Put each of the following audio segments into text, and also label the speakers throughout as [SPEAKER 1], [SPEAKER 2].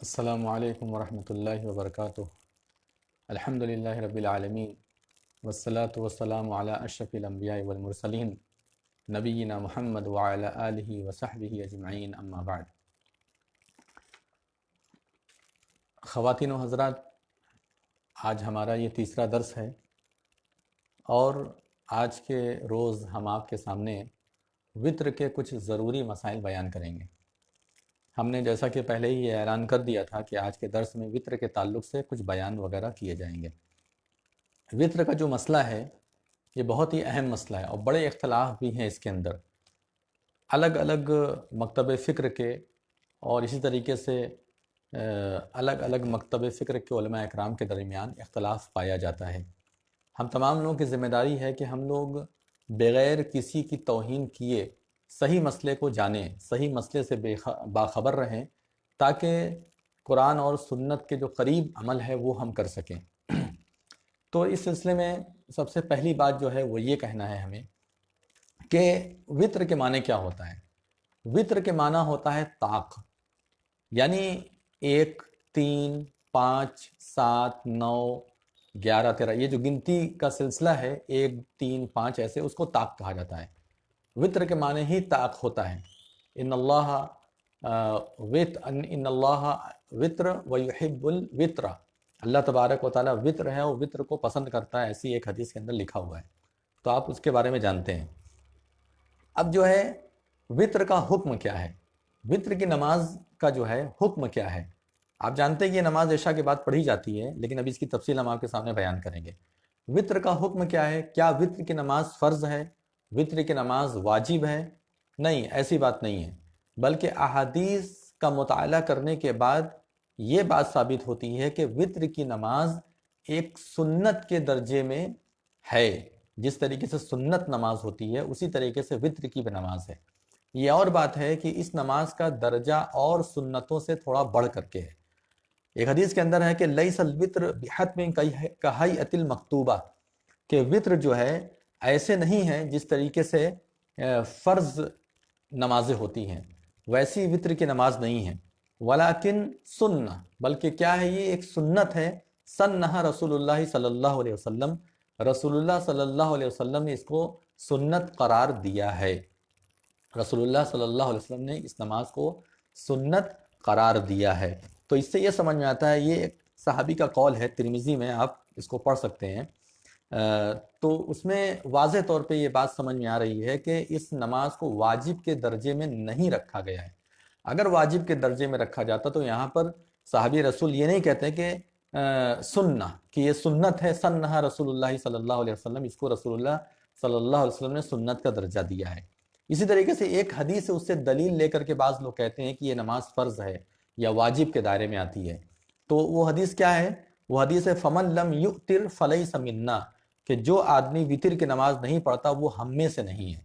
[SPEAKER 1] السلام علیکم ورحمۃ اللہ وبرکاتہ۔ الحمدللہ رب العالمین والصلاة والسلام علی اشرف الانبیاء والمرسلین نبینا محمد وعلی آلہ وصحبہ اجمعین، اما بعد۔ خواتین و حضرات، آج ہمارا یہ تیسرا درس ہے اور آج کے روز ہم آپ کے سامنے وطر کے کچھ ضروری مسائل بیان کریں گے۔ ہم نے جیسا کہ پہلے ہی یہ اعلان کر دیا تھا کہ آج کے درس میں وطر کے تعلق سے کچھ بیان وغیرہ کیے جائیں گے۔ وطر کا جو مسئلہ ہے یہ بہت ہی اہم مسئلہ ہے اور بڑے اختلاف بھی ہیں اس کے اندر، الگ الگ مکتب فکر کے، اور اسی طریقے سے الگ الگ مکتب فکر کے علماء اکرام کے درمیان اختلاف پایا جاتا ہے۔ ہم تمام لوگوں کی ذمہ داری ہے کہ ہم لوگ بغیر کسی کی توہین کیے صحیح مسئلے کو جانیں، صحیح مسئلے سے باخبر رہیں، تاکہ قرآن اور سنت کے جو قریب عمل ہے وہ ہم کر سکیں۔ تو اس سلسلے میں سب سے پہلی بات جو ہے وہ یہ کہنا ہے ہمیں کہ وطر کے معنی کیا ہوتا ہے۔ وطر کے معنی ہوتا ہے طاق، یعنی 1 3 5 7 9 11 13، یہ جو گنتی کا سلسلہ ہے 1 3 5 ایسے، اس کو طاق کہا جاتا ہے۔ وطر کے معنی ہی طاق ہوتا ہے۔ ان اللہ وطر ویحب الوطر، اللہ تبارک و تعالیٰ وطر ہے اور وطر کو پسند کرتا ہے، ایسی ایک حدیث کے اندر لکھا ہوا ہے، تو آپ اس کے بارے میں جانتے ہیں۔ اب جو ہے وطر کا حکم کیا ہے، وطر کی نماز کا جو ہے حکم کیا ہے۔ آپ جانتے ہیں کہ یہ نماز عشاء کے بعد پڑھی جاتی ہے، لیکن اب اس کی تفصیل ہم آپ کے سامنے بیان کریں گے۔ وطر کا حکم کیا ہے؟ کیا وطر کی نماز فرض ہے؟ وطر کی نماز واجب ہے؟ نہیں، ایسی بات نہیں ہے، بلکہ احادیث کا مطالعہ کرنے کے بعد یہ بات ثابت ہوتی ہے کہ وطر کی نماز ایک سنت کے درجے میں ہے۔ جس طریقے سے سنت نماز ہوتی ہے اسی طریقے سے وطر کی بھی نماز ہے۔ یہ اور بات ہے کہ اس نماز کا درجہ اور سنتوں سے تھوڑا بڑھ کر کے ہے۔ ایک حدیث کے اندر ہے کہ لیس الوطر بحتم کہیئت المکتوبہ، کہ وطر جو ہے ایسے نہیں ہے جس طریقے سے فرض نمازیں ہوتی ہیں، ویسی وطر کی نماز نہیں ہے۔ ولیکن سنہ، بلکہ کیا ہے، یہ ایک سنت ہے۔ سنہ رسول اللہ صلی اللہ علیہ وسلم، رسول اللہ صلی اللہ علیہ وسلم نے اس کو سنت قرار دیا ہے۔ رسول اللہ صلی اللہ علیہ وسلم نے اس نماز کو سنت قرار دیا ہے۔ تو اس سے یہ سمجھ میں آتا ہے، یہ ایک صحابی کا قول ہے، ترمذی میں آپ اس کو پڑھ سکتے ہیں۔ تو اس میں واضح طور پہ یہ بات سمجھ میں آ رہی ہے کہ اس نماز کو واجب کے درجے میں نہیں رکھا گیا ہے۔ اگر واجب کے درجے میں رکھا جاتا تو یہاں پر صحابی رسول یہ نہیں کہتے کہ سنہ، کہ یہ سنت ہے، سنہ رسول اللہ صلی اللہ علیہ وسلم، اس کو رسول اللہ صلی اللہ علیہ وسلم نے سنت کا درجہ دیا ہے۔ اسی طریقے سے ایک حدیث ہے، اس سے دلیل لے کر کے بعض لوگ کہتے ہیں کہ یہ نماز فرض ہے یا واجب کے دائرے میں آتی ہے۔ تو وہ حدیث کیا ہے؟ وہ حدیث ہے فمن لم یؤتر فلیس منا، کہ جو آدمی وطر کی نماز نہیں پڑھتا وہ ہم میں سے نہیں ہے۔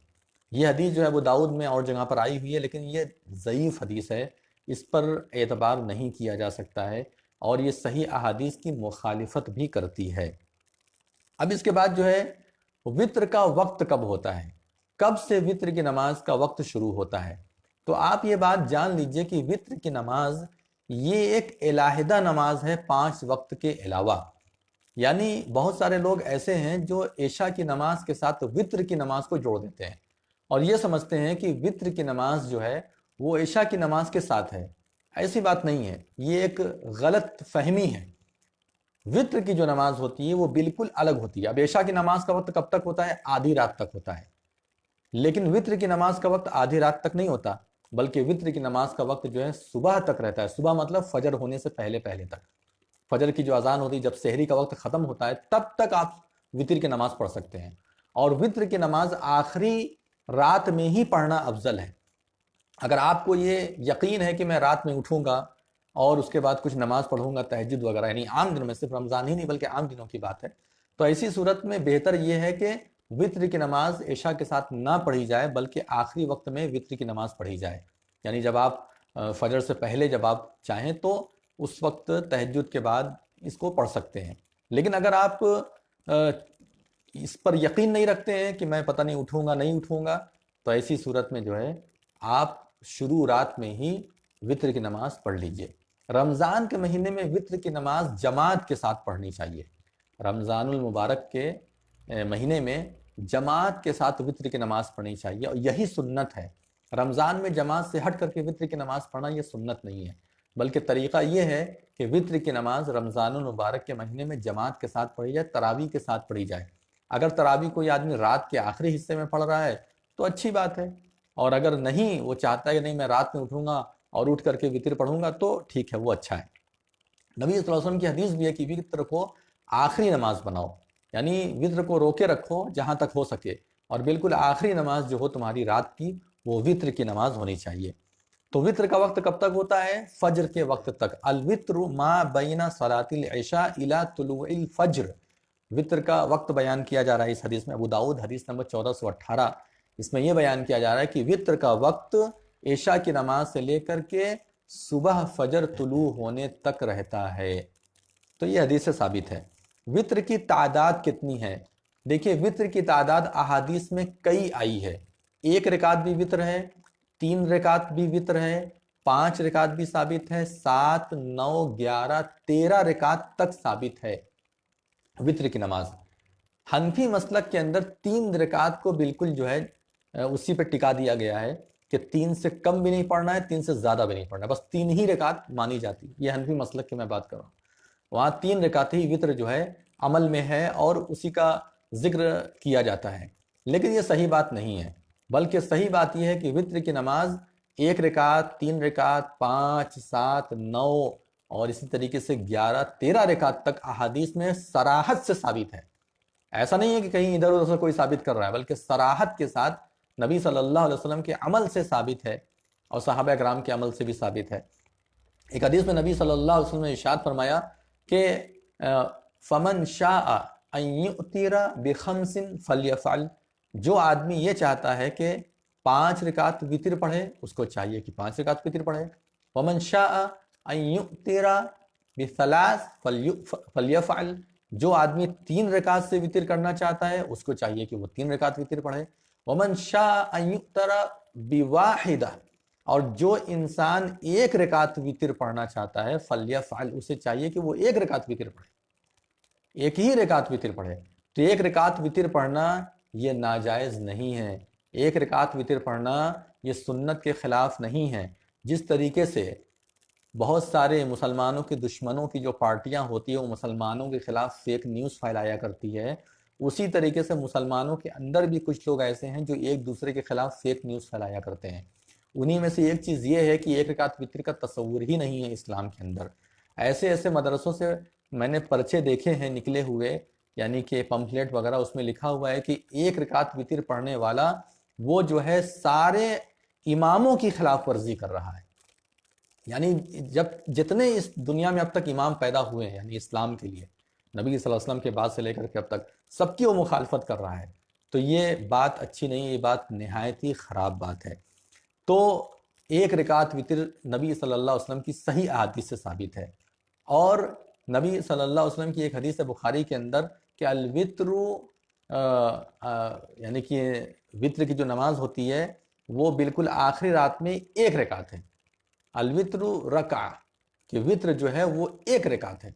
[SPEAKER 1] یہ حدیث جو ہے ابو داؤد میں اور جگہ پر آئی ہوئی ہے، لیکن یہ ضعیف حدیث ہے، اس پر اعتبار نہیں کیا جا سکتا ہے، اور یہ صحیح احادیث کی مخالفت بھی کرتی ہے۔ اب اس کے بعد جو ہے وطر کا وقت کب ہوتا ہے، کب سے وطر کی نماز کا وقت شروع ہوتا ہے؟ تو آپ یہ بات جان لیجئے کہ وطر کی نماز یہ ایک علیحدہ نماز ہے 5 وقت کے علاوہ۔ یعنی بہت سارے لوگ ایسے ہیں جو عشاء کی نماز کے ساتھ وطر کی نماز کو جوڑ دیتے ہیں اور یہ سمجھتے ہیں کہ وطر کی نماز جو ہے وہ عشاء کی نماز کے ساتھ ہے۔ ایسی بات نہیں ہے، یہ ایک غلط فہمی ہے۔ وطر کی جو نماز ہوتی ہے وہ بالکل الگ ہوتی ہے۔ اب عشاء کی نماز کا وقت کب تک ہوتا ہے؟ آدھی رات تک ہوتا ہے، لیکن وطر کی نماز کا وقت آدھی رات تک نہیں ہوتا، بلکہ وطر کی نماز کا وقت جو ہے صبح تک رہتا ہے۔ صبح مطلب فجر ہونے سے پہلے پہلے تک، فجر کی جو اذان ہوتی ہے، جب سحری کا وقت ختم ہوتا ہے تب تک آپ وطر کی نماز پڑھ سکتے ہیں، اور وطر کی نماز آخری رات میں ہی پڑھنا افضل ہے۔ اگر آپ کو یہ یقین ہے کہ میں رات میں اٹھوں گا اور اس کے بعد کچھ نماز پڑھوں گا تہجد وغیرہ، یعنی عام دنوں میں، صرف رمضان ہی نہیں بلکہ عام دنوں کی بات ہے، تو ایسی صورت میں بہتر یہ ہے کہ وطر کی نماز عشاء کے ساتھ نہ پڑھی جائے، بلکہ آخری وقت میں وطر کی نماز پڑھی جائے۔ یعنی جب آپ فجر سے پہلے جب آپ چاہیں تو اس وقت تہجد کے بعد اس کو پڑھ سکتے ہیں۔ لیکن اگر آپ اس پر یقین نہیں رکھتے ہیں کہ میں پتہ نہیں اٹھوں گا نہیں اٹھوں گا، تو ایسی صورت میں جو ہے آپ شروع رات میں ہی وطر کی نماز پڑھ لیجئے۔ رمضان کے مہینے میں وطر کی نماز جماعت کے ساتھ پڑھنی چاہیے. رمضان المبارک کے مہینے میں جماعت کے ساتھ وطر کی نماز پڑھنی چاہیے، اور یہی سنت ہے. رمضان میں جماعت سے ہٹ کر کے وطر کی نماز پڑھنا یہ سنت نہیں ہے، بلکہ طریقہ یہ ہے کہ وطر کی نماز رمضان المبارک کے مہینے میں جماعت کے ساتھ پڑھی جائے، تراویح کے ساتھ پڑھی جائے. اگر تراویح کوئی آدمی رات کے آخری حصے میں پڑھ رہا ہے تو اچھی بات ہے، اور اگر نہیں، وہ چاہتا ہے کہ نہیں میں رات میں اٹھوں گا اور اٹھ کر کے وطر پڑھوں گا، تو ٹھیک ہے، وہ اچھا ہے. نبی صلی اللہ علیہ وسلم کی حدیث بھی ہے کہ وطر کو آخری نماز بناؤ، یعنی وطر کو روکے رکھو جہاں تک ہو سکے، اور بالکل آخری نماز جو ہو تمہاری رات کی وہ وطر کی نماز ہونی چاہیے. تو وطر کا وقت کب تک ہوتا ہے؟ فجر کے وقت تک. الوطر ما بین صلاۃ العشاء الی طلوع الفجر. وطر کا وقت بیان کیا جا رہا ہے اس حدیث میں، ابو داؤد حدیث نمبر 1418. اس میں یہ بیان کیا جا رہا ہے کہ وطر کا وقت عشاء کی نماز سے لے کر کے صبح فجر طلوع ہونے تک رہتا ہے. تو یہ حدیث سے ثابت ہے. وطر کی تعداد کتنی ہے؟ دیکھیے وطر کی تعداد احادیث میں کئی آئی ہے. 1 رکعت بھی وطر ہے، 3 رکعت بھی وطر ہے، 5 رکعت بھی ثابت ہے، 7، 9، 11، 13 رکعت تک ثابت ہے وطر کی نماز. حنفی مسلک کے اندر 3 رکعت کو بالکل جو ہے اسی پہ ٹکا دیا گیا ہے کہ 3 سے کم بھی نہیں پڑھنا ہے، 3 سے زیادہ بھی نہیں پڑھنا ہے، بس 3 ہی رکعت مانی جاتی. یہ حنفی مسلک کی میں بات کر رہا ہوں. وہاں 3 رکعت ہی وطر جو ہے عمل میں ہے اور اسی کا ذکر کیا جاتا ہے. لیکن یہ صحیح بات نہیں ہے، بلکہ صحیح بات یہ ہے کہ وطر کی نماز 1 رکعت، 3 رکعت، 5، 7، 9 اور اسی طریقے سے 11، 13 رکعت تک احادیث میں صراحت سے ثابت ہے. ایسا نہیں ہے کہ کہیں ادھر ادھر سے کوئی ثابت کر رہا ہے، بلکہ صراحت کے ساتھ نبی صلی اللہ علیہ وسلم کے عمل سے ثابت ہے اور صحابہ کرام کے عمل سے بھی ثابت ہے. ایک حدیث میں نبی صلی اللہ علیہ وسلم نے ارشاد فرمایا کہ فمن شاء ان یؤتر بخمس فلیفعل. جو آدمی یہ چاہتا ہے کہ 5 رکعت وطر پڑھے، اس کو چاہیے کہ 5 رکعت وطر پڑھے. ومن شاء ان یؤتر بثلاث فلیفعل. جو آدمی 3 رکعت سے وطر کرنا چاہتا ہے اس کو چاہیے کہ وہ 3 رکعت وطر پڑھے. ومن شاء ان یؤتر بواحدہ. اور جو انسان 1 رکعت وطر پڑھنا چاہتا ہے فلیفعل. اسے چاہیے کہ وہ 1 رکعت وطر پڑھے، 1 ہی رکعت وطر پڑھے. تو 1 رکعت وطر پڑھنا یہ ناجائز نہیں ہے. 1 رکعت وطر پڑھنا یہ سنت کے خلاف نہیں ہے. جس طریقے سے بہت سارے مسلمانوں کے دشمنوں کی جو پارٹیاں ہوتی ہیں وہ مسلمانوں کے خلاف فیک نیوز پھیلایا کرتی ہے، اسی طریقے سے مسلمانوں کے اندر بھی کچھ لوگ ایسے ہیں جو ایک دوسرے کے خلاف فیک نیوز پھیلایا کرتے ہیں. انہی میں سے ایک چیز یہ ہے کہ 1 رکعت وطر کا تصور ہی نہیں ہے اسلام کے اندر. ایسے ایسے مدرسوں سے میں نے پرچے دیکھے ہیں نکلے ہوئے، یعنی کہ پمفلیٹ وغیرہ، اس میں لکھا ہوا ہے کہ 1 رکعت وطر پڑھنے والا وہ جو ہے سارے اماموں کی خلاف ورزی کر رہا ہے. یعنی جتنے اس دنیا میں اب تک امام پیدا ہوئے ہیں یعنی اسلام کے لیے، نبی صلی اللہ علیہ وسلم کے بعد سے لے کر کے اب تک سب کی وہ مخالفت کر رہا ہے. تو یہ بات اچھی نہیں، یہ بات نہایت ہی خراب بات ہے. تو 1 رکعت وطر نبی صلی اللہ علیہ وسلم کی صحیح احادیث سے ثابت ہے. اور نبی صلی اللہ علیہ وسلم کی ایک حدیث بخاری کے اندر کہ الوتر یعنی کہ وطر کی جو نماز ہوتی ہے وہ بالکل آخری رات میں 1 رکعت ہے. الوتر رکعہ، کہ وطر جو ہے وہ 1 رکعت ہے.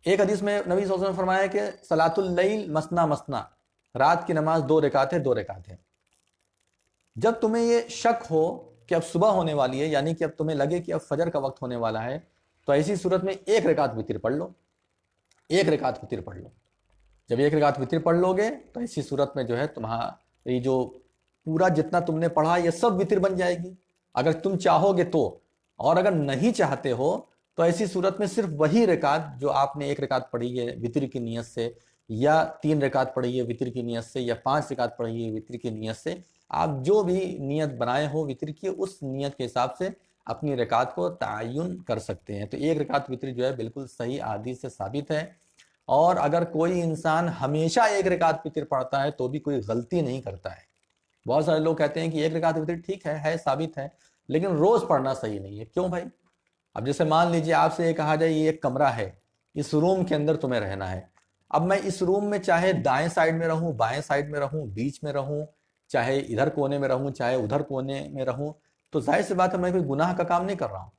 [SPEAKER 1] ایک حدیث میں نبی صلی اللہ علیہ وسلم نے فرمایا کہ صلاۃ اللیل مثنا مثنا، رات کی نماز 2 رکعت ہے، 2 رکعت ہے. جب تمہیں یہ شک ہو کہ اب صبح ہونے والی ہے، یعنی کہ اب تمہیں لگے کہ اب فجر کا وقت ہونے والا ہے، تو ایسی صورت میں 1 رکعت وطر پڑھ لو. 1 رکعت وطر پڑھ لو. جب 1 رکعت وطر پڑھ لو گے تو ایسی صورت میں جو ہے تمہاری جو پورا جتنا تم نے پڑھا یہ سب وطر بن جائے گی اگر تم چاہو گے تو. اور اگر نہیں چاہتے ہو تو ایسی صورت میں صرف وہی رکعت جو آپ نے 1 رکعت پڑھی ہے وطر کی نیت سے، یا 3 رکعت پڑھی ہے وطر کی نیت سے، یا 5 رکعت پڑھی ہے وطر کی نیت سے، آپ جو بھی نیت بنائے ہو وطر کی اس نیت کے حساب سے اپنی رکعت کو تعین کر سکتے ہیں. تو 1 رکعت وطر جو ہے بالکل صحیح احادیث سے ثابت ہے. اور اگر کوئی انسان ہمیشہ 1 رکعت وطر پڑھتا ہے تو بھی کوئی غلطی نہیں کرتا ہے. بہت سارے لوگ کہتے ہیں کہ 1 رکعت وطر ٹھیک ہے ثابت ہے، لیکن روز پڑھنا صحیح نہیں ہے. کیوں بھائی؟ اب جیسے مان لیجئے آپ سے یہ کہا جائے یہ ایک کمرہ ہے، اس روم کے اندر تمہیں رہنا ہے. اب میں اس روم میں چاہے دائیں سائڈ میں رہوں، بائیں سائڈ میں رہوں، بیچ میں رہوں، چاہے ادھر کونے میں رہوں، چاہے ادھر کونے میں رہوں، تو ظاہر سی بات ہے میں کوئی گناہ کا کام نہیں کر رہا ہوں.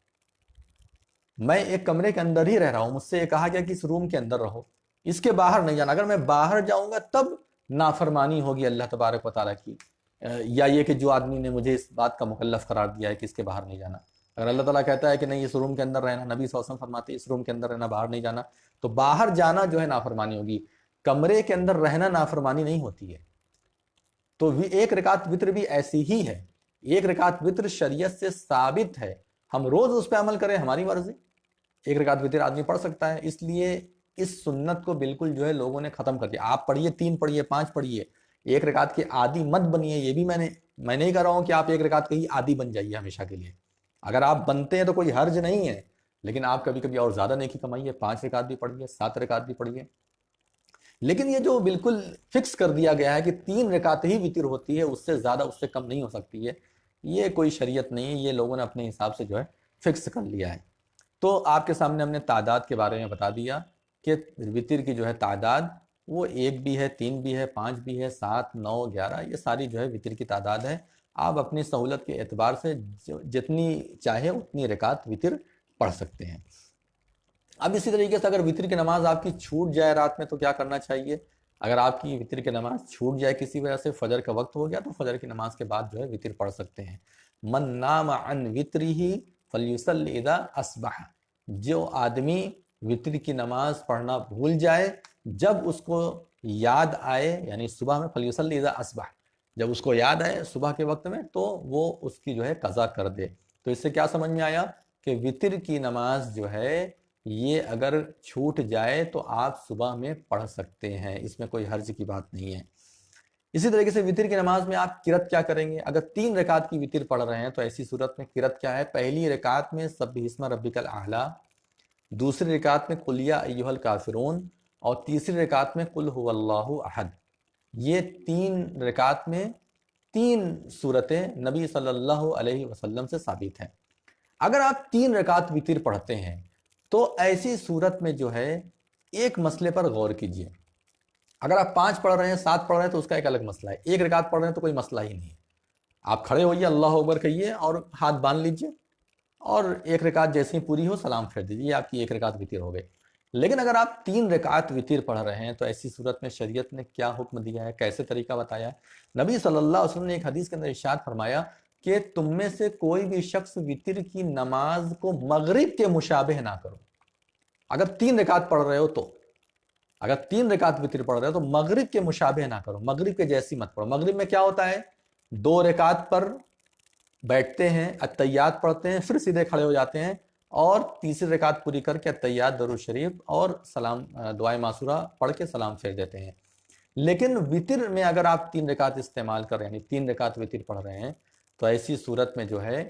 [SPEAKER 1] میں ایک کمرے کے اندر ہی رہ رہا ہوں، مجھ سے یہ کہا گیا کہ اس روم کے اندر رہو، اس کے باہر نہیں جانا، اگر میں باہر جاؤں گا تب نافرمانی ہوگی اللہ تبارک و تعالیٰ کی، یا یہ کہ جو آدمی نے مجھے اس بات کا مکلف قرار دیا ہے کہ اس کے باہر نہیں جانا۔ اگر اللہ تعالیٰ کہتا ہے کہ نہیں اس روم کے اندر رہنا، نبی صلی اللہ علیہ وسلم فرماتے ہیں اس روم کے اندر رہنا، باہر نہیں جانا، تو باہر جانا جو ہے نافرمانی ہوگی، کمرے کے اندر رہنا نافرمانی نہیں ہوتی ہے۔ تو ایک رکعت وتر بھی ایسی ہی ہے، ایک رکعت وتر شریعت سے ثابت ہے، ہم روز اس پہ عمل کریں ہماری مرضی، ایک رکعت وتر آدمی پڑھ سکتا ہے۔ اس لیے اس سنت کو بالکل جو ہے لوگوں نے ختم کر دیا۔ آپ پڑھیے، 3 پڑھیے، 5 پڑھیے، ایک رکعت کے عادی مت بنیے۔ یہ بھی میں نہیں کہہ رہا ہوں کہ آپ ایک رکعت کے ہی عادی بن جائیے ہمیشہ کے لیے، اگر آپ بنتے ہیں تو کوئی حرج نہیں ہے، لیکن آپ کبھی کبھی اور زیادہ نیکی کمائیے، 5 رکعت بھی پڑھیے، 7 رکعت بھی پڑھیے۔ لیکن یہ جو بالکل فکس کر دیا گیا ہے کہ 3 رکعت ہی وتر ہوتی ہے، اس سے زیادہ اس سے کم نہیں ہو سکتی ہے، یہ کوئی شریعت نہیں ہے، یہ لوگوں نے اپنے حساب سے جو ہے فکس کر لیا ہے۔ تو آپ کے سامنے ہم نے تعداد کے بارے میں بتا دیا کہ وتر کی جو ہے تعداد وہ 1 بھی ہے، 3 بھی ہے، 5 بھی ہے، 7، 9، 11، یہ ساری جو ہے وتر کی تعداد ہے۔ آپ اپنی سہولت کے اعتبار سے جتنی چاہے اتنی رکعت وتر پڑھ سکتے ہیں۔ اب اسی طریقے سے اگر وتر کی نماز آپ کی چھوٹ جائے رات میں تو کیا کرنا چاہیے؟ اگر آپ کی وتر کی نماز چھوٹ جائے کسی وجہ سے، فجر کا وقت ہو گیا، تو فجر کی نماز کے بعد جو ہے وتر پڑھ سکتے ہیں۔ من نام عن وترہ فلیصلی اذا اصبح، جو آدمی وتر کی نماز پڑھنا بھول جائے جب اس کو یاد آئے، یعنی صبح میں، فلیصلی اذا اصبح، جب اس کو یاد آئے صبح کے وقت میں، تو وہ اس کی جو ہے قضا کر دے۔ تو اس سے کیا سمجھ میں آیا کہ وتر کی نماز جو ہے یہ اگر چھوٹ جائے تو آپ صبح میں پڑھ سکتے ہیں، اس میں کوئی حرج کی بات نہیں ہے۔ اسی طریقے سے وتر کی نماز میں آپ قرات کیا کریں گے؟ اگر 3 رکعت کی وتر پڑھ رہے ہیں تو ایسی صورت میں قرات کیا ہے؟ پہلی رکعت میں سبح اسم ربک الاعلی، دوسری رکعت میں قل یا ایھا الکافرون، اور تیسری رکعت میں قل ھو اللہ احد۔ یہ 3 رکعت میں 3 صورتیں نبی صلی اللہ علیہ وسلم سے ثابت ہیں۔ اگر آپ 3 رکعت وتر پڑھتے ہیں تو ایسی صورت میں جو ہے ایک مسئلے پر غور کیجئے۔ اگر آپ 5 پڑھ رہے ہیں، 7 پڑھ رہے ہیں تو اس کا ایک الگ مسئلہ ہے، ایک رکعت پڑھ رہے ہیں تو کوئی مسئلہ ہی نہیں ہے۔ آپ کھڑے ہوئیے، اللہ اکبر کہیے اور ہاتھ باندھ لیجئے، اور ایک رکعت جیسے ہی پوری ہو سلام پھیر دیجئے، یہ آپ کی ایک رکعت وتر ہو گئی۔ لیکن اگر آپ 3 رکعت وتر پڑھ رہے ہیں تو ایسی صورت میں شریعت نے کیا حکم دیا ہے، کیسے طریقہ بتایا ہے؟ نبی صلی اللہ علیہ وسلم نے ایک حدیث کے اندر ارشاد فرمایا کہ تم میں سے کوئی بھی شخص وتر کی نماز کو مغرب کے مشابہ نہ کرو۔ اگر 3 رکعت پڑھ رہے ہو تو، اگر 3 رکعت وتر پڑھ رہے ہو تو مغرب کے مشابہ نہ کرو، مغرب کے جیسی مت پڑھو۔ مغرب میں کیا ہوتا ہے؟ 2 رکعت پر بیٹھتے ہیں، اتحیات پڑھتے ہیں، پھر سیدھے کھڑے ہو جاتے ہیں، اور تیسری رکعت پوری کر کے اتحیات، درود شریف اور سلام، دعائے معصورہ پڑھ کے سلام پھیر دیتے ہیں۔ لیکن وتر میں اگر آپ 3 رکعت استعمال کر رہے ہیں، یعنی 3 رکعت وتر پڑھ رہے ہیں، تو ایسی صورت میں جو ہے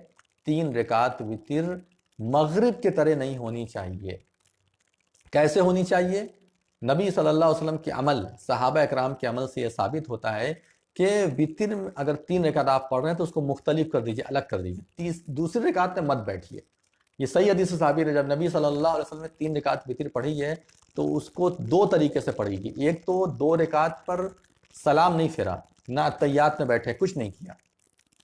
[SPEAKER 1] 3 رکعت وتر مغرب کے طرح نہیں ہونی چاہیے۔ کیسے ہونی چاہیے؟ نبی صلی اللہ علیہ وسلم کے عمل، صحابہ اکرام کے عمل سے یہ ثابت ہوتا ہے کہ وتر اگر 3 رکعت آپ پڑھ رہے ہیں تو اس کو مختلف کر دیجئے، الگ کر دیجئے، دوسری رکعت میں مت بیٹھیے۔ یہ صحیح حدیث سے ثابت ہے، جب نبی صلی اللہ علیہ وسلم نے 3 رکعت وتر پڑھی ہے تو اس کو 2 طریقے سے پڑھی گی۔ ایک تو 2 رکعت پر سلام نہیں پھیرا، نہ اتحیات میں بیٹھے، کچھ نہیں کیا،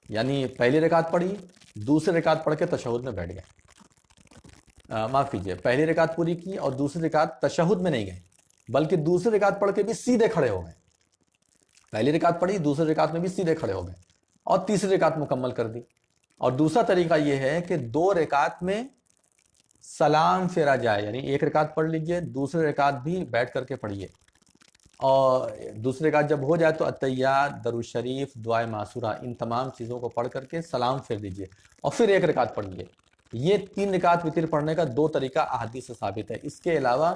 [SPEAKER 1] یعنی پہلی رکعت پڑھی، دوسری رکعت پڑھ کے تشہد میں بیٹھ گئے، معاف کیجئے، پہلی رکعت پوری کی اور دوسری رکعت تشہد میں نہیں گئے، بلکہ دوسری رکعت پڑھ کے بھی سیدھے کھڑے ہو گئے۔ پہلی رکعت پڑھی، دوسری رکعت میں بھی سیدھے کھڑے ہو گئے اور تیسری رکعت مکمل کر دی۔ اور دوسرا طریقہ یہ ہے کہ 2 رکعت میں سلام پھیرا جائے، یعنی ایک رکعت پڑھ لیجئے، دوسری رکعت بھی بیٹھ کر کے پڑھیے، اور دوسری رکعت جب ہو جائے تو اتحیات، درود شریف، دعائے معصورہ، ان تمام چیزوں کو پڑھ کر کے سلام پھیر دیجئے اور پھر ایک رکعت پڑھیے۔ یہ 3 رکعت وتر پڑھنے کا 2 طریقہ احادیث سے ثابت ہے، اس کے علاوہ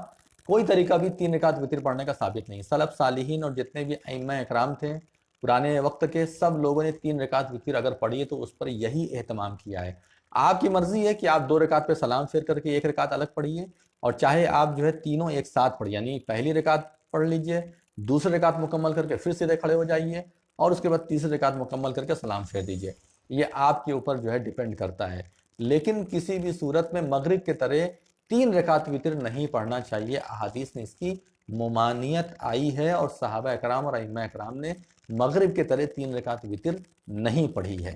[SPEAKER 1] کوئی طریقہ بھی 3 رکعت وتر پڑھنے کا ثابت نہیں۔ سلف صالحین اور جتنے بھی ائمہ اکرام تھے پرانے وقت کے، سب لوگوں نے 3 رکعت وتر اگر پڑھی ہے تو اس پر یہی اہتمام کیا ہے۔ آپ کی مرضی ہے کہ آپ 2 رکعت پہ سلام پھیر کر کے ایک رکعت الگ پڑھیے، اور چاہے آپ جو ہے تینوں ایک ساتھ پڑھیے، یعنی پہلی رکعت پڑھ لیجئے، دوسری رکعت مکمل کر کے پھر سیدھے کھڑے ہو جائیے، اور اس کے بعد تیسری رکعت مکمل کر کے سلام پھیر دیجئے۔ یہ آپ کے اوپر جو ہے ڈیپینڈ کرتا ہے، لیکن کسی بھی صورت میں مغرب کے طرح 3 رکعت وتر نہیں پڑھنا چاہیے۔ احادیث نے اس کی ممانعت آئی ہے، اور صحابہ اکرام اور ائمہ اکرام نے مغرب کے طرح 3 رکعت وتر نہیں پڑھی ہے۔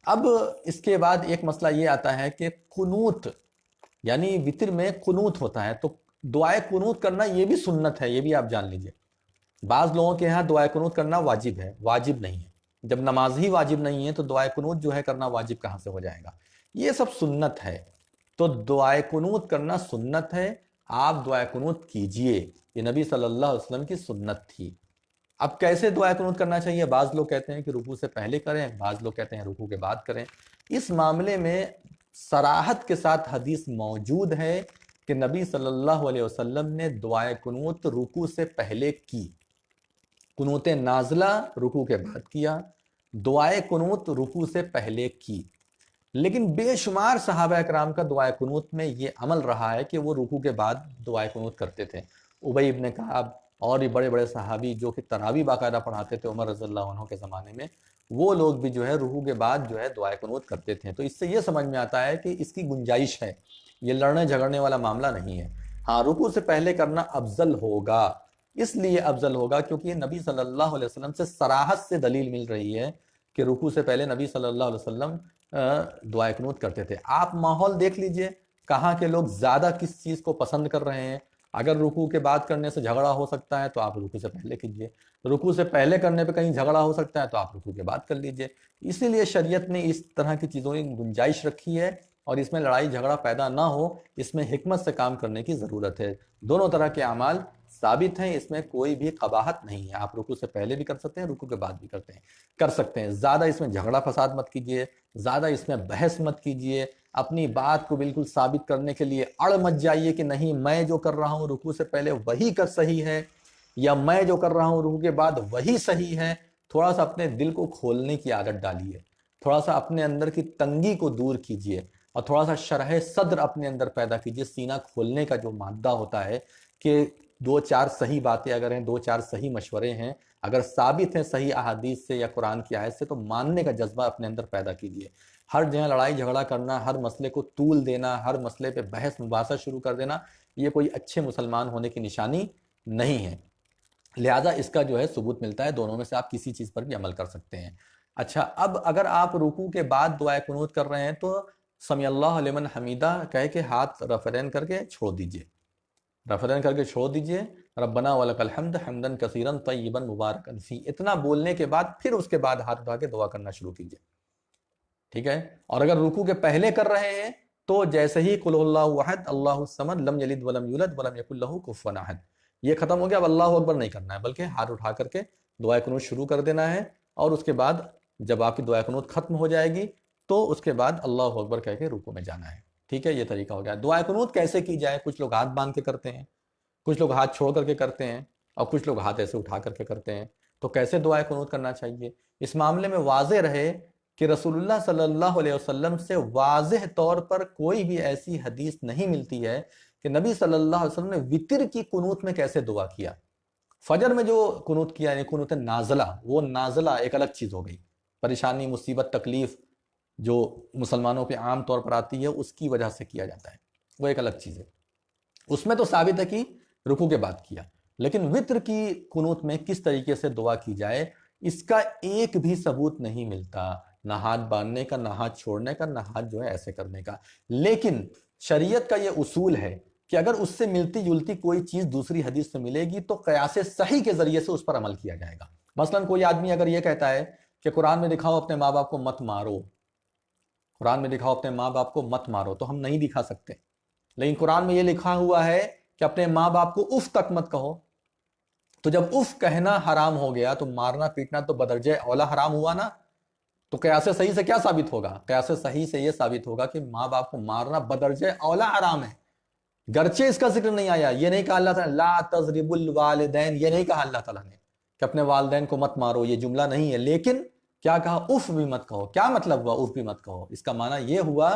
[SPEAKER 1] اب اس کے بعد ایک مسئلہ یہ آتا ہے کہ قنوت یعنی وطر میں قنوت ہوتا ہے، تو دعائے قنوت کرنا یہ بھی سنت ہے، یہ بھی آپ جان لیجئے۔ بعض لوگوں کے ہاں دعائے قنوت کرنا واجب ہے، واجب نہیں ہے۔ جب نماز ہی واجب نہیں ہے تو دعائے قنوت جو ہے کرنا واجب کہاں سے ہو جائے گا؟ یہ سب سنت ہے، تو دعائے قنوت کرنا سنت ہے، آپ دعائے قنوت کیجئے، یہ نبی صلی اللہ علیہ وسلم کی سنت تھی۔ اب کیسے دعائے قنوت کرنا چاہیے؟ بعض لوگ کہتے ہیں کہ رکوع سے پہلے کریں، بعض لوگ کہتے ہیں رکوع کے بعد کریں۔ اس معاملے میں صراحت کے ساتھ حدیث موجود ہے کہ نبی صلی اللہ علیہ وسلم نے دعائے قنوت رکوع سے پہلے کی، قنوت نازلہ رکوع کے بعد کیا، دعائے قنوت رکوع سے پہلے کی۔ لیکن بے شمار صحابہ اکرام کا دعائے قنوت میں یہ عمل رہا ہے کہ وہ رکوع کے بعد دعائے قنوت کرتے تھے۔ ابی ابن کعب اور بھی بڑے بڑے صحابی جو کہ تراویح باقاعدہ پڑھاتے تھے عمر رضی اللہ عنہ کے زمانے میں، وہ لوگ بھی جو ہے رکوع کے بعد جو ہے دعائے قنوت کرتے تھے۔ تو اس سے یہ سمجھ میں آتا ہے کہ اس کی گنجائش ہے، یہ لڑنے جھگڑنے والا معاملہ نہیں ہے۔ ہاں رکوع سے پہلے کرنا افضل ہوگا، اس لیے افضل ہوگا کیونکہ نبی صلی اللہ علیہ وسلم سے صراحت سے دلیل مل رہی ہے کہ رکوع سے پہلے نبی صلی اللہ علیہ وسلم دعائے قنوت کرتے تھے۔ آپ ماحول دیکھ لیجئے، کہاں کے لوگ زیادہ کس چیز کو پسند کر رہے ہیں۔ اگر رکوع کے بعد کرنے سے جھگڑا ہو سکتا ہے تو آپ رکوع سے پہلے کیجئے، رکوع سے پہلے کرنے پہ کہیں جھگڑا ہو سکتا ہے تو آپ رکوع کے بعد کر لیجئے۔ اسی لیے شریعت نے اس طرح کی چیزوں کی گنجائش رکھی ہے، اور اس میں لڑائی جھگڑا پیدا نہ ہو، اس میں حکمت سے کام کرنے کی ضرورت ہے۔ دونوں طرح کے اعمال ثابت ہیں، اس میں کوئی بھی قباحت نہیں ہے۔ آپ رکوع سے پہلے بھی کر سکتے ہیں، رکوع کے بعد بھی کر سکتے ہیں۔ زیادہ اس میں جھگڑا فساد مت کیجیے، زیادہ اس میں بحث مت کیجیے، اپنی بات کو بالکل ثابت کرنے کے لیے اڑ مت جائیے کہ نہیں میں جو کر رہا ہوں رکوع سے پہلے وہی کر صحیح ہے، یا میں جو کر رہا ہوں رکوع کے بعد وہی صحیح ہے۔ تھوڑا سا اپنے دل کو کھولنے کی عادت ڈالیے، تھوڑا سا اپنے اندر کی تنگی کو دور کیجیے، اور تھوڑا سا شرح صدر اپنے اندر پیدا کیجیے۔ سینہ کھولنے کا جو مادہ ہوتا ہے کہ دو چار صحیح باتیں اگر ہیں، دو چار صحیح مشورے ہیں، اگر ثابت ہیں صحیح احادیث سے یا قرآن کی آیت سے، تو ماننے کا جذبہ اپنے اندر پیدا کیجیے۔ ہر جگہ لڑائی جھگڑا کرنا، ہر مسئلے کو طول دینا، ہر مسئلے پہ بحث مباحثہ شروع کر دینا، یہ کوئی اچھے مسلمان ہونے کی نشانی نہیں ہے۔ لہٰذا اس کا جو ہے ثبوت ملتا ہے، دونوں میں سے آپ کسی چیز پر بھی عمل کر سکتے ہیں۔ اچھا، اب اگر آپ رکوع کے بعد دعائے قنوت کر رہے ہیں تو سمی اللہ لمن حمیدہ کہہ کے ہاتھ رفعین کر کے چھوڑ دیجئے، رفعین کر کے چھوڑ دیجئے، ربنا ولک الحمد حمدا کثیرا طیبا مبارکا فی، اتنا بولنے کے بعد پھر اس کے بعد ہاتھ اٹھا کے دعا کرنا شروع کیجئے، ٹھیک ہے؟ اور اگر رکوع کے پہلے کر رہے ہیں تو جیسے ہی قل اللہ احد اللہ الصمد لم یلد ولم یولد ولم یکن لہ کفوا احد، یہ ختم ہو گیا، اب اللہ اکبر نہیں کرنا ہے، بلکہ ہاتھ اٹھا کر کے دعائے قنوت شروع کر دینا ہے، اور اس کے بعد جب آپ کی دعائے قنوت ختم ہو جائے گی تو اس کے بعد اللہ اکبر کہہ کے رکوع میں جانا ہے، ٹھیک ہے؟ یہ طریقہ ہو گیا۔ دعائے قنوت کیسے کی جائے؟ کچھ لوگ ہاتھ باندھ کے کرتے ہیں، کچھ لوگ ہاتھ چھوڑ کر کے کرتے ہیں، اور کچھ لوگ ہاتھ ایسے اٹھا کر کے کرتے ہیں۔ تو کیسے دعائے قنوت کرنا چاہیے؟ اس معاملے میں واضح رہے کہ رسول اللہ صلی اللہ علیہ وسلم سے واضح طور پر کوئی بھی ایسی حدیث نہیں ملتی ہے کہ نبی صلی اللہ علیہ وسلم نے وطر کی قنوت میں کیسے دعا کیا۔ فجر میں جو قنوت کیا یعنی قنوت نازلہ، وہ نازلہ ایک الگ چیز ہو گئی، پریشانی مصیبت تکلیف جو مسلمانوں پہ عام طور پر آتی ہے اس کی وجہ سے کیا جاتا ہے، وہ ایک الگ چیز ہے۔ اس میں تو ثابت ہے کہ رکوع کے بعد کیا، لیکن وطر کی قنوت میں کس طریقے سے دعا کی جائے اس کا ایک بھی ثبوت نہیں ملتا، نہ ہاتھ باندھنے کا، نہ ہاتھ چھوڑنے کا، نہ ہاتھ جو ہے ایسے کرنے کا۔ لیکن شریعت کا یہ اصول ہے کہ اگر اس سے ملتی جلتی کوئی چیز دوسری حدیث سے ملے گی تو قیاس صحیح کے ذریعے سے اس پر عمل کیا جائے گا۔ مثلا کوئی آدمی اگر یہ کہتا ہے کہ قرآن میں دکھاؤ اپنے ماں باپ کو مت مارو، قرآن میں دکھاؤ اپنے ماں باپ کو مت مارو، تو ہم نہیں دکھا سکتے، لیکن قرآن میں یہ لکھا ہوا ہے کہ اپنے ماں باپ کو اف تک مت کہو، تو جب اف کہنا حرام ہو گیا تو مارنا پیٹنا تو بدرجہ اولا حرام ہوا نا۔ تو قیاس صحیح سے کیا ثابت ہوگا؟ قیاس صحیح سے یہ ثابت ہوگا کہ ماں باپ کو مارنا بدرجہ اولا حرام ہے، گرچہ اس کا ذکر نہیں آیا، یہ نہیں کہا اللہ تعالیٰ لا تضرب الوالدین، یہ نہیں کہا اللہ تعالیٰ نے کہ اپنے والدین کو مت مارو، یہ جملہ نہیں ہے، لیکن کیا کہا؟ اف بھی مت کہو۔ کیا مطلب ہوا اف بھی مت کہو؟ اس کا معنی یہ ہوا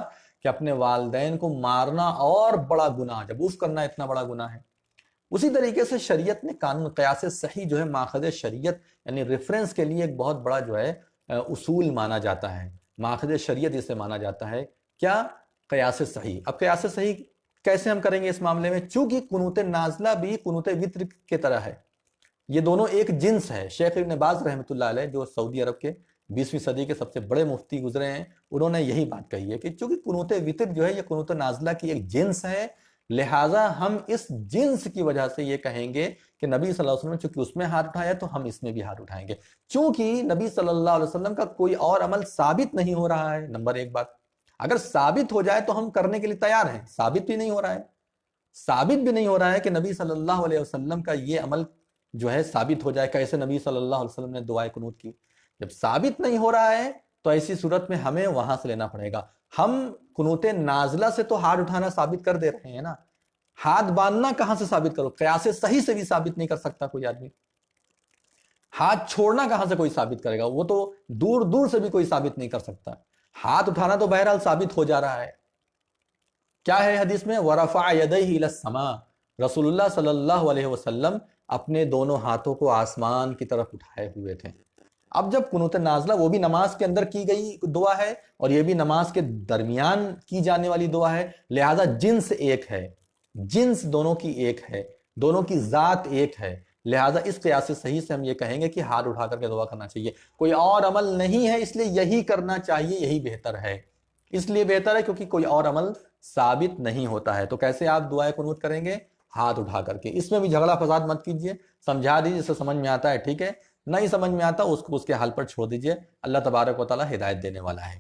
[SPEAKER 1] کہ اپنے والدین کو مارنا اور بڑا گناہ، جب اف کرنا اتنا بڑا گناہ ہے۔ اسی طریقے سے شریعت نے قانون قیاس صحیح جو ہے ماخذ شریعت یعنی ریفرنس کے لیے ایک بہت بڑا جو ہے اصول مانا جاتا ہے، ماخذ شریعت اسے مانا جاتا ہے۔ کیا؟ قیاس صحیح۔ اب قیاس صحیح کیسے ہم کریں گے اس معاملے میں؟ چونکہ قنوت نازلہ بھی قنوت وطر کی طرح ہے، یہ دونوں ایک جنس ہے۔ شیخ ابن باز رحمۃ اللہ علیہ جو سعودی عرب کے 20ویں صدی کے سب سے بڑے مفتی گزرے ہیں، انہوں نے یہی بات کہی ہے کہ چونکہ قنوت وطر جو ہے یہ قنوت نازلہ کی ایک جنس ہے، لہٰذا ہم اس جنس کی وجہ سے یہ کہیں گے کہ نبی صلی اللہ علیہ وسلم نے چونکہ اس میں ہاتھ اٹھایا تو ہم اس میں بھی ہاتھ اٹھائیں گے، چونکہ نبی صلی اللہ علیہ وسلم کا کوئی اور عمل ثابت نہیں ہو رہا ہے۔ نمبر ایک بات، اگر ثابت ہو جائے تو ہم کرنے کے لیے تیار ہیں، ثابت بھی نہیں ہو رہا ہے، ثابت بھی نہیں ہو رہا ہے کہ نبی صلی اللہ علیہ وسلم کا یہ عمل جو ہے ثابت ہو جائے۔ کیسے نبی صلی اللہ علیہ وسلم نے دعائے قنوت کی؟ جب ثابت نہیں ہو رہا ہے تو ایسی صورت میں ہمیں وہاں سے لینا پڑے گا۔ ہم قنوت نازلہ سے تو ہاتھ اٹھانا ثابت کر دے رہے ہیں نا، ہاتھ باندھنا کہاں سے ثابت کرو؟ قیاس صحیح سے بھی ثابت نہیں کر سکتا کوئی آدمی۔ ہاتھ چھوڑنا کہاں سے کوئی ثابت کرے گا؟ وہ تو دور دور سے بھی کوئی ثابت نہیں کر سکتا۔ ہاتھ اٹھانا تو بہرحال ثابت ہو جا رہا ہے۔ کیا ہے حدیث میں؟ وَرَفَعَ يَدَيْهِ إِلَى السَّمَاءِ، رسول اللہ صلی اللہ علیہ وسلم اپنے دونوں ہاتھوں کو آسمان کی طرف اٹھائے ہوئے تھے۔ اب جب قنوت نازلہ وہ بھی نماز کے اندر کی گئی دعا ہے اور یہ بھی نماز کے درمیان کی جانے والی دعا ہے، لہذا جنس ایک ہے، جنس دونوں کی ایک ہے، دونوں کی ذات ایک ہے، لہذا اس قیاس صحیح سے ہم یہ کہیں گے کہ ہاتھ اٹھا کر کے دعا کرنا چاہیے۔ کوئی اور عمل نہیں ہے اس لیے یہی کرنا چاہیے، یہی بہتر ہے۔ اس لیے بہتر ہے کیونکہ کوئی اور عمل ثابت نہیں ہوتا ہے۔ تو کیسے آپ دعائے قنوت کریں گے؟ ہاتھ اٹھا کر کے۔ اس میں بھی جھگڑا فساد مت کیجئے، سمجھا دیجئے، جسے سمجھ میں آتا ہے ٹھیک ہے، نہیں سمجھ میں آتا اس کو اس کے حال پر چھوڑ دیجئے، اللہ تبارک و تعالی ہدایت دینے والا ہے۔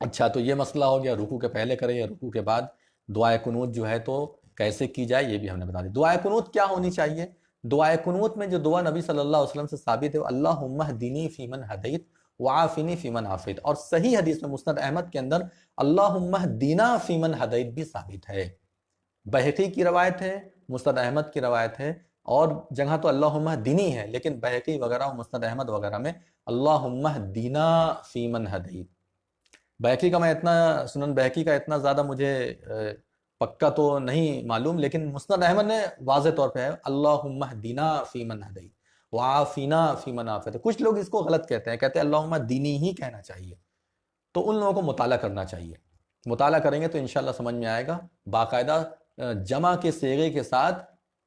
[SPEAKER 1] اچھا، تو یہ مسئلہ ہو گیا رکوع کے پہلے کریں یا رکوع کے بعد دعائے قنوت جو ہے تو کیسے کی جائے، یہ بھی ہم نے بتا دی۔ دعائے قنوت کیا ہونی چاہیے؟ دعائے قنوت میں جو دعا نبی صلی اللہ علیہ وسلم سے ثابت ہے، اللہم اہدنی فیمن ہدیت وعافنی فیمن عافیت، اور صحیح حدیث میں مسند احمد کے اندر اللہم اہدنا فیمن ہدیت بھی ثابت ہے۔ بہقی کی روایت ہے، مسند احمد کی روایت ہے، اور جگہ تو اللہم اہدنی ہے، لیکن بہقی وغیرہ اور مسند احمد وغیرہ میں اللہم اہدنا فیمن ہدیت۔ بہقی کا میں اتنا، سنن بہقی کا اتنا زیادہ مجھے پکا تو نہیں معلوم، لیکن مسند احمد نے واضح طور پہ ہے اللہم اہدنا فیمن ہدیت وعافینا فیمن عافیت۔ کچھ لوگ اس کو غلط کہتے ہیں اللہم اہدنی ہی کہنا چاہیے، تو ان لوگوں کو مطالعہ کرنا چاہیے۔ مطالعہ کریں گے تو انشاءاللہ سمجھ میں آئے گا۔ باقاعدہ جمع کے صیغے کے ساتھ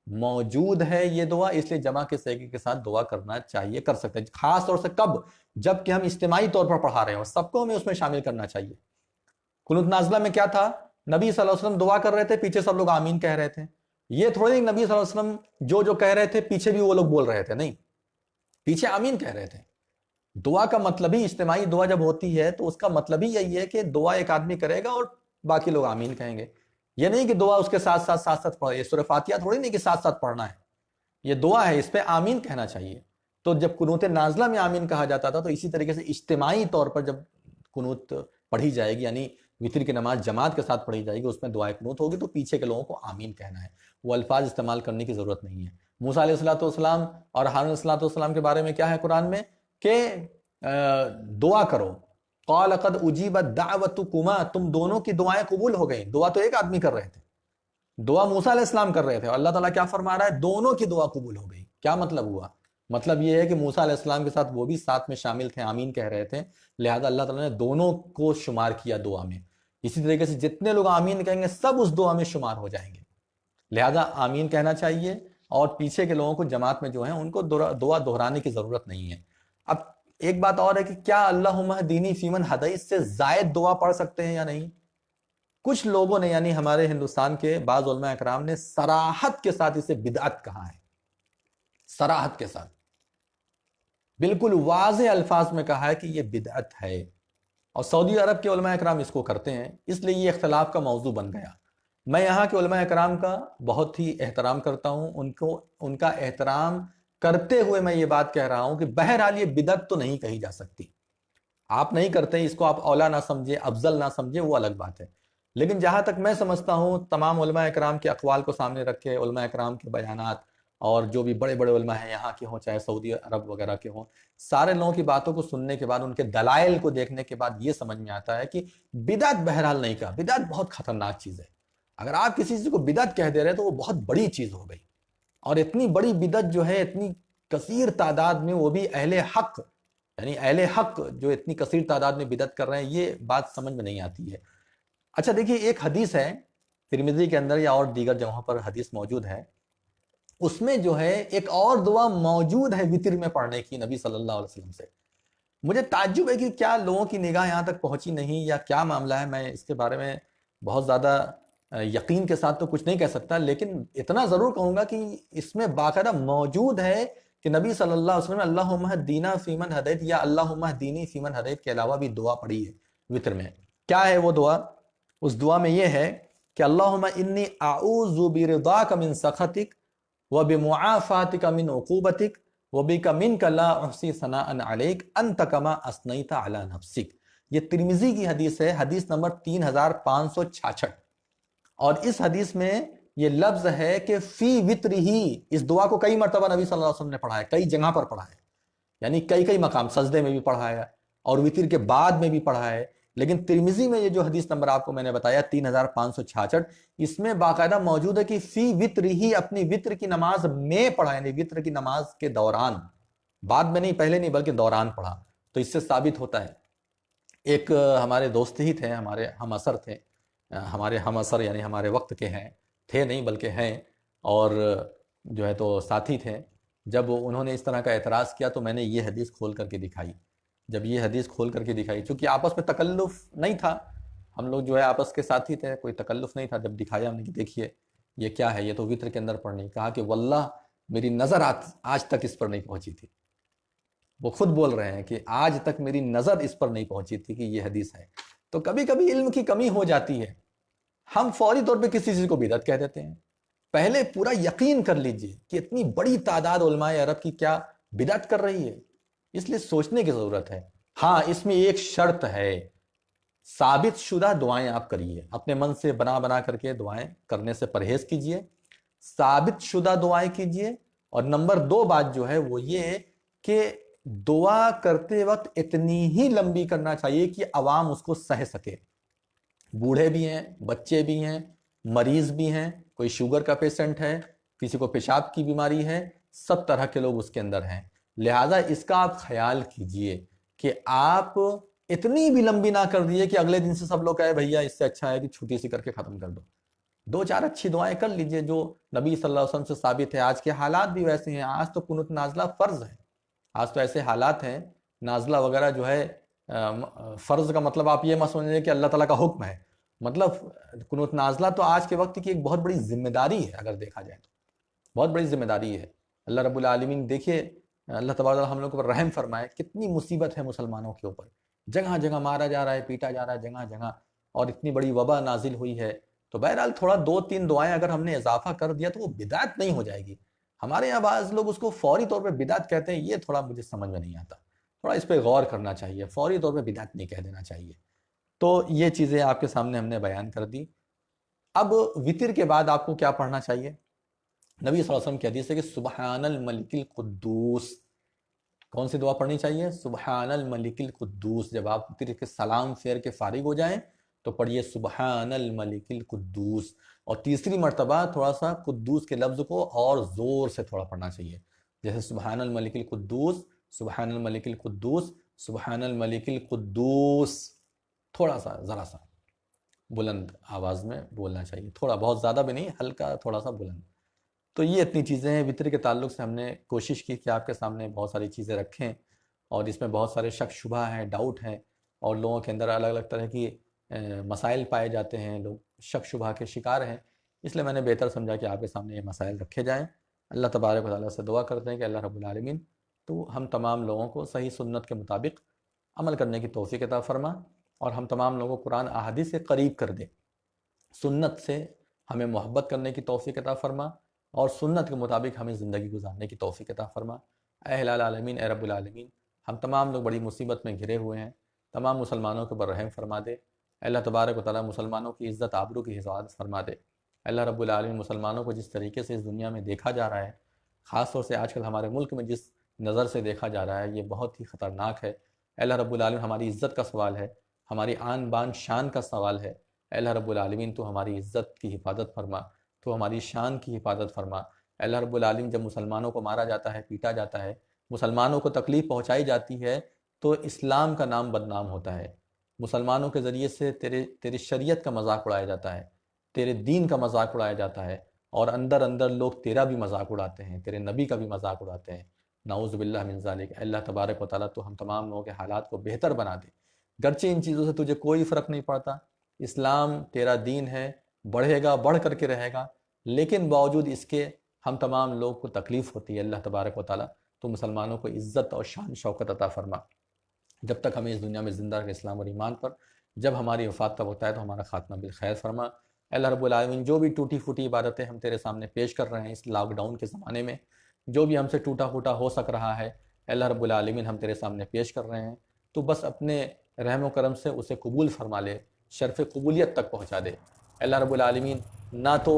[SPEAKER 1] موجود ہے یہ دعا، اس لیے جمع کے صیغے کے ساتھ دعا کرنا چاہیے، کر سکتے ہیں۔ خاص طور سے کب؟ جب کہ ہم اجتماعی طور پر پڑھا رہے ہوں، سب کو ہمیں اس میں شامل کرنا چاہیے۔ قنوت نازلہ میں کیا تھا؟ نبی صلی اللہ علیہ وسلم دعا کر رہے تھے، پیچھے سب لوگ آمین کہہ رہے تھے۔ یہ تھوڑی نبی صلی اللہ علیہ وسلم جو کہہ رہے تھے پیچھے بھی وہ لوگ بول رہے تھے، نہیں، پیچھے آمین کہہ رہے تھے۔ دعا کا مطلب ہی، اجتماعی دعا جب ہوتی ہے تو اس کا مطلب ہی یہی ہے کہ دعا ایک آدمی کرے گا اور باقی لوگ آمین کہیں گے۔ یہ نہیں کہ دعا اس کے ساتھ ساتھ پڑھے، یہ سورہ فاتحہ تھوڑی نہیں کہ ساتھ ساتھ پڑھنا ہے، یہ دعا ہے، اس پہ آمین کہنا چاہیے۔ تو جب قنوت نازلہ میں آمین کہا جاتا تھا تو اسی طریقے سے اجتماعی طور پر جب قنوت پڑھی جائے گی، یعنی وتر کی نماز جماعت کے ساتھ پڑھی جائے گی، اس میں دعائے قنوت ہوگی تو پیچھے کے لوگوں کو آمین کہنا ہے، وہ الفاظ استعمال کرنے کی ضرورت نہیں ہے۔ موسیٰ علیہ السلام اور ہارون علیہ السلام کے بارے میں کیا ہے قرآن میں کہ دعا کرو، قال قد اجیبت دعوتکما، تم دونوں کی دعائیں قبول ہو گئیں۔ دعا تو ایک آدمی کر رہے تھے، دعا موسیٰ علیہ السلام کر رہے تھے، اور اللہ تعالیٰ کیا فرما رہا ہے؟ دونوں کی دعا قبول ہو گئی۔ کیا مطلب ہوا؟ مطلب یہ ہے کہ موسیٰ علیہ السلام کے ساتھ وہ بھی ساتھ میں شامل تھے، آمین کہہ رہے تھے، لہذا اللہ تعالیٰ نے دونوں کو شمار کیا دعا میں۔ اسی طریقے سے جتنے لوگ آمین کہیں گے سب اس دعا میں شمار ہو جائیں گے، لہذا آمین کہنا چاہیے، اور پیچھے کے لوگوں کو جماعت میں جو ہیں ان کو دعا دہرانے کی ضرورت نہیں ہے۔ اب ایک بات اور ہے کہ کیا اللہم اہدنی فیمن ہدیت سے زائد دعا پڑھ سکتے ہیں یا نہیں؟ کچھ لوگوں نے، یعنی ہمارے ہندوستان کے بعض علماء اکرام نے صراحت کے ساتھ اسے بدعت کہا ہے، صراحت کے ساتھ بالکل واضح الفاظ میں کہا ہے کہ یہ بدعت ہے، اور سعودی عرب کے علماء اکرام اس کو کرتے ہیں، اس لیے یہ اختلاف کا موضوع بن گیا۔ میں یہاں کے علماء اکرام کا بہت ہی احترام کرتا ہوں، ان کا احترام کرتے ہوئے میں یہ بات کہہ رہا ہوں کہ بہرحال یہ بدعت تو نہیں کہی جا سکتی۔ آپ نہیں کرتے، اس کو آپ اولا نہ سمجھے، افضل نہ سمجھے، وہ الگ بات ہے، لیکن جہاں تک میں سمجھتا ہوں تمام علماء اکرام کے اقوال کو سامنے رکھے، علماء اکرام کے بیانات، اور جو بھی بڑے بڑے علماء ہیں یہاں کے ہوں چاہے سعودی عرب وغیرہ کے ہوں، سارے لوگوں کی باتوں کو سننے کے بعد، ان کے دلائل کو دیکھنے کے بعد یہ سمجھ میں آتا ہے کہ بدعت بہرحال نہیں کہا۔ بدعت بہت خطرناک چیز ہے، اگر آپ کسی چیز کو بدعت کہہ دے رہے تو وہ بہت بڑی چیز ہو گئی، اور اتنی بڑی بدعت جو ہے اتنی کثیر تعداد میں، وہ بھی اہل حق، یعنی اہل حق جو اتنی کثیر تعداد میں بدعت کر رہے ہیں، یہ بات سمجھ میں نہیں آتی ہے۔ اچھا دیکھیے، ایک حدیث ہے ترمذی کے اندر یا اور دیگر جگہوں پر حدیث موجود ہے، اس میں جو ہے ایک اور دعا موجود ہے وتر میں پڑھنے کی نبی صلی اللہ علیہ وسلم سے۔ مجھے تعجب ہے کہ کیا لوگوں کی نگاہ یہاں تک پہنچی نہیں یا کیا معاملہ ہے. میں اس کے بارے میں بہت زیادہ یقین کے ساتھ تو کچھ نہیں کہہ سکتا، لیکن اتنا ضرور کہوں گا کہ اس میں باقاعدہ موجود ہے کہ نبی صلی اللہ علیہ وسلم نے اللہم اہدینا فیمن ہدیت یا اللہم اہدینی فیمن ہدیت کے علاوہ بھی دعا پڑھی ہے وطر میں. کیا ہے وہ دعا؟ اس دعا میں یہ ہے کہ اللہم انی اعوذ برضاک من سخطک وبمعافاتک من عقوبتک وبک منک لا احصی ثناء علیک انت کما اثنیت علی نفسک. یہ ترمذی کی حدیث ہے، حدیث نمبر 3566. اور اس حدیث میں یہ لفظ ہے کہ فی وطر ہی. اس دعا کو کئی مرتبہ نبی صلی اللہ علیہ وسلم نے پڑھا ہے، کئی جگہ پر پڑھا ہے، یعنی کئی مقام، سجدے میں بھی پڑھا ہے اور وطر کے بعد میں بھی پڑھا ہے. لیکن ترمذی میں یہ جو حدیث نمبر آپ کو میں نے بتایا 3566، اس میں باقاعدہ موجود ہے کہ فی وطر ہی، اپنی وطر کی نماز میں پڑھا، یعنی وطر کی نماز کے دوران، بعد میں نہیں، پہلے نہیں بلکہ دوران پڑھا. تو اس سے ثابت ہوتا ہے. ایک ہمارے دوست ہی تھے، ہمارے ہم اثر تھے، ہمارے ہم اثر یعنی ہمارے وقت کے ہیں، تھے نہیں بلکہ ہیں، اور جو ہے تو ساتھی تھے. جب انہوں نے اس طرح کا اعتراض کیا تو میں نے یہ حدیث کھول کر کے دکھائی. جب یہ حدیث کھول کر کے دکھائی، چونکہ آپس میں تکلف نہیں تھا، ہم لوگ جو ہے آپس کے ساتھی تھے، کوئی تکلف نہیں تھا. جب دکھایا ہم نے کہ دیکھیے یہ کیا ہے، یہ تو وطر کے اندر پڑھنی. کہا کہ واللہ میری نظر آج تک اس پر نہیں پہنچی تھی. وہ خود بول رہے ہیں کہ آج تک میری نظر اس پر نہیں پہنچی تھی کہ یہ حدیث ہے. تو کبھی کبھی علم کی کمی ہو جاتی ہے، ہم فوری طور پہ کسی چیز کو بدعت کہہ دیتے ہیں. پہلے پورا یقین کر لیجئے کہ اتنی بڑی تعداد علماء عرب کی کیا بدعت کر رہی ہے، اس لیے سوچنے کی ضرورت ہے. ہاں اس میں ایک شرط ہے، ثابت شدہ دعائیں آپ کریے، اپنے من سے بنا کر کے دعائیں کرنے سے پرہیز کیجئے، ثابت شدہ دعائیں کیجئے. اور نمبر 2 بات جو ہے وہ یہ کہ دعا کرتے وقت اتنی ہی لمبی کرنا چاہیے کہ عوام اس کو سہ سکے. بوڑھے بھی ہیں، بچے بھی ہیں، مریض بھی ہیں، کوئی شوگر کا پیشنٹ ہے، کسی کو پیشاب کی بیماری ہے، سب طرح کے لوگ اس کے اندر ہیں. لہٰذا اس کا آپ خیال کیجئے کہ آپ اتنی بھی لمبی نہ کر دیے کہ اگلے دن سے سب لوگ کہے بھیا اس سے اچھا ہے کہ چھوٹی سی کر کے ختم کر دو. 2-4 اچھی دعائیں کر لیجئے جو نبی صلی اللہ علیہ وسلم سے ثابت ہے. آج کے حالات بھی ویسے ہیں، آج تو قنوت نازلہ فرض ہے. آج تو ایسے حالات ہیں، نازلہ وغیرہ جو ہے فرض کا مطلب آپ یہ مت سمجھیں کہ اللہ تعالیٰ کا حکم ہے. مطلب قنوت نازلہ تو آج کے وقت کی ایک بہت بڑی ذمہ داری ہے، اگر دیکھا جائے تو بہت بڑی ذمہ داری ہے. اللہ رب العالمین دیکھیے، اللہ تبارک و تعالیٰ ہم لوگوں پر رحم فرمائے. کتنی مصیبت ہے مسلمانوں کے اوپر، جگہ جگہ مارا جا رہا ہے، پیٹا جا رہا ہے جگہ جگہ، اور اتنی بڑی وبا نازل ہوئی ہے. تو بہرحال تھوڑا 2-3 دعائیں اگر ہم نے اضافہ کر دیا تو وہ بدعت نہیں ہو جائے گی. ہمارے یہاں بعض لوگ اس کو فوری طور پہ بدعت کہتے ہیں، یہ تھوڑا مجھے سمجھ میں نہیں آتا. تھوڑا اس پہ غور کرنا چاہیے، فوری طور پہ بدعت نہیں کہہ دینا چاہیے. تو یہ چیزیں آپ کے سامنے ہم نے بیان کر دی. اب وطر کے بعد آپ کو کیا پڑھنا چاہیے؟ نبی صلی اللہ علیہ وسلم کی حدیث ہے کہ سبحان الملک القدوس. کون سی دعا پڑھنی چاہیے؟ سبحان الملک القدوس. جب آپ وطر کے سلام پھیر کے فارغ ہو جائیں تو پڑھیے سبحان الملک القدوس. اور تیسری مرتبہ تھوڑا سا قدوس کے لفظ کو اور زور سے تھوڑا پڑھنا چاہیے، جیسے سبحان الملک القدوس، سبحان الملک القدوس، سبحان الملک القدوس. تھوڑا سا ذرا سا بلند آواز میں بولنا چاہیے، تھوڑا، بہت زیادہ بھی نہیں، ہلکا تھوڑا سا بلند. تو یہ اتنی چیزیں ہیں وطر کے تعلق سے. ہم نے کوشش کی کہ آپ کے سامنے بہت ساری چیزیں رکھیں، اور اس میں بہت سارے شک شبہ ہیں، ڈاؤٹ ہیں، اور لوگوں کے اندر الگ الگ طرح کی مسائل پائے جاتے ہیں، لوگ شک شبہ کے شکار ہیں. اس لیے میں نے بہتر سمجھا کہ آپ کے سامنے یہ مسائل رکھے جائیں. اللہ تبارک و تعالیٰ سے دعا کرتے ہیں کہ اللہ رب العالمین تو ہم تمام لوگوں کو صحیح سنت کے مطابق عمل کرنے کی توفیق عطا فرما، اور ہم تمام لوگوں کو قرآن احادیث سے قریب کر دے. سنت سے ہمیں محبت کرنے کی توفیق عطا فرما، اور سنت کے مطابق ہمیں زندگی گزارنے کی توفیق عطا فرما. اے الہ العالمین، اے رب العالمین، ہم تمام لوگ بڑی مصیبت میں گھرے ہوئے ہیں، تمام مسلمانوں کے اوپر رحم فرما دے. اللہ تبارک و تعالیٰ مسلمانوں کی عزت آبرو کی حفاظت فرما دے. اللہ رب العالمین مسلمانوں کو جس طریقے سے اس دنیا میں دیکھا جا رہا ہے، خاص طور سے آج کل ہمارے ملک میں جس نظر سے دیکھا جا رہا ہے، یہ بہت ہی خطرناک ہے. اللہ رب العالمین ہماری عزت کا سوال ہے، ہماری آن بان شان کا سوال ہے. اللہ رب العالمین تو ہماری عزت کی حفاظت فرما، تو ہماری شان کی حفاظت فرما. اللہ رب العالمین جب مسلمانوں کو مارا جاتا ہے، پیٹا جاتا ہے، مسلمانوں کو تکلیف پہنچائی جاتی ہے، تو اسلام کا نام بدنام ہوتا ہے. مسلمانوں کے ذریعے سے تیری شریعت کا مذاق اڑایا جاتا ہے، تیرے دین کا مذاق اڑایا جاتا ہے، اور اندر اندر لوگ تیرا بھی مذاق اڑاتے ہیں، تیرے نبی کا بھی مذاق اڑاتے ہیں. نعوذ باللہ من ذالک، اللہ تبارک و تعالیٰ تو ہم تمام لوگوں کے حالات کو بہتر بنا دے۔ گرچہ ان چیزوں سے تجھے کوئی فرق نہیں پڑتا، اسلام تیرا دین ہے، بڑھے گا، بڑھ کر کے رہے گا، لیکن باوجود اس کے ہم تمام لوگ کو تکلیف ہوتی ہے۔ اللہ تبارک و تعالیٰ تو مسلمانوں کو عزت اور شان شوکت عطا فرما، جب تک ہمیں اس دنیا میں زندہ رکھے اسلام اور ایمان پر، جب ہماری وفات کا وقت آئے تو ہمارا خاتمہ بالخیر فرما۔ اللہ رب العالمین جو بھی ٹوٹی پھوٹی عبادتیں ہم تیرے سامنے پیش کر رہے ہیں اس لاک ڈاؤن کے زمانے میں، جو بھی ہم سے ٹوٹا پھوٹا ہو سک رہا ہے، اللہ رب العالمین ہم تیرے سامنے پیش کر رہے ہیں، تو بس اپنے رحم و کرم سے اسے قبول فرما لے، شرف قبولیت تک پہنچا دے۔ اللہ رب العالمین نہ تو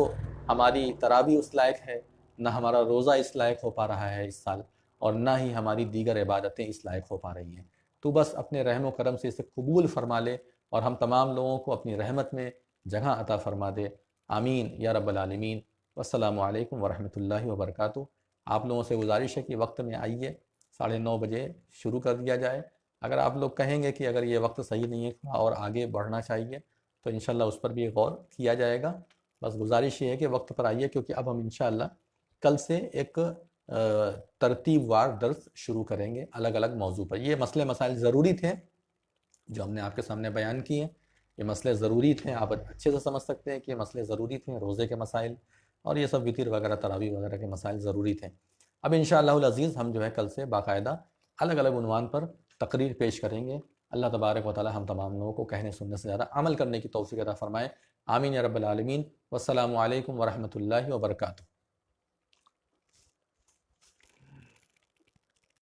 [SPEAKER 1] ہماری تراویح اس لائق ہے، نہ ہمارا روزہ اس لائق ہو پا رہا ہے اس سال، اور نہ ہی ہماری دیگر عبادتیں اس لائق ہو پا رہی ہیں، تو بس اپنے رحم و کرم سے اسے قبول فرما لے اور ہم تمام لوگوں کو اپنی رحمت میں جگہ عطا فرما دے۔ آمین یا رب العالمین۔ والسلام علیکم ورحمۃ اللہ وبرکاتہ۔ آپ لوگوں سے گزارش ہے کہ وقت میں آئیے، 9:30 بجے شروع کر دیا جائے۔ اگر آپ لوگ کہیں گے کہ اگر یہ وقت صحیح نہیں ہے اور آگے بڑھنا چاہیے تو انشاءاللہ اس پر بھی غور کیا جائے گا۔ بس گزارش یہ ہے کہ وقت پر آئیے، کیونکہ اب ہم انشاءاللہ کل سے ایک ترتیب وار درس شروع کریں گے الگ الگ موضوع پر۔ یہ مسئلے مسائل ضروری تھے جو ہم نے آپ کے سامنے بیان کیے، یہ مسئلے ضروری تھے، آپ اچھے سے سمجھ سکتے ہیں کہ یہ مسئلے ضروری تھے، روزے کے مسائل اور یہ سب وتر وغیرہ تراویح وغیرہ کے مسائل ضروری تھے۔ اب انشاءاللہ العزیز ہم جو ہے کل سے باقاعدہ الگ الگ عنوان پر تقریر پیش کریں گے۔ اللہ تبارک و تعالی ہم تمام لوگوں کو کہنے سننے سے زیادہ عمل کرنے کی توفیق عطا فرمائے۔ آمین یا رب العالمین۔ والسلام علیکم ورحمۃ اللہ وبرکاتہ۔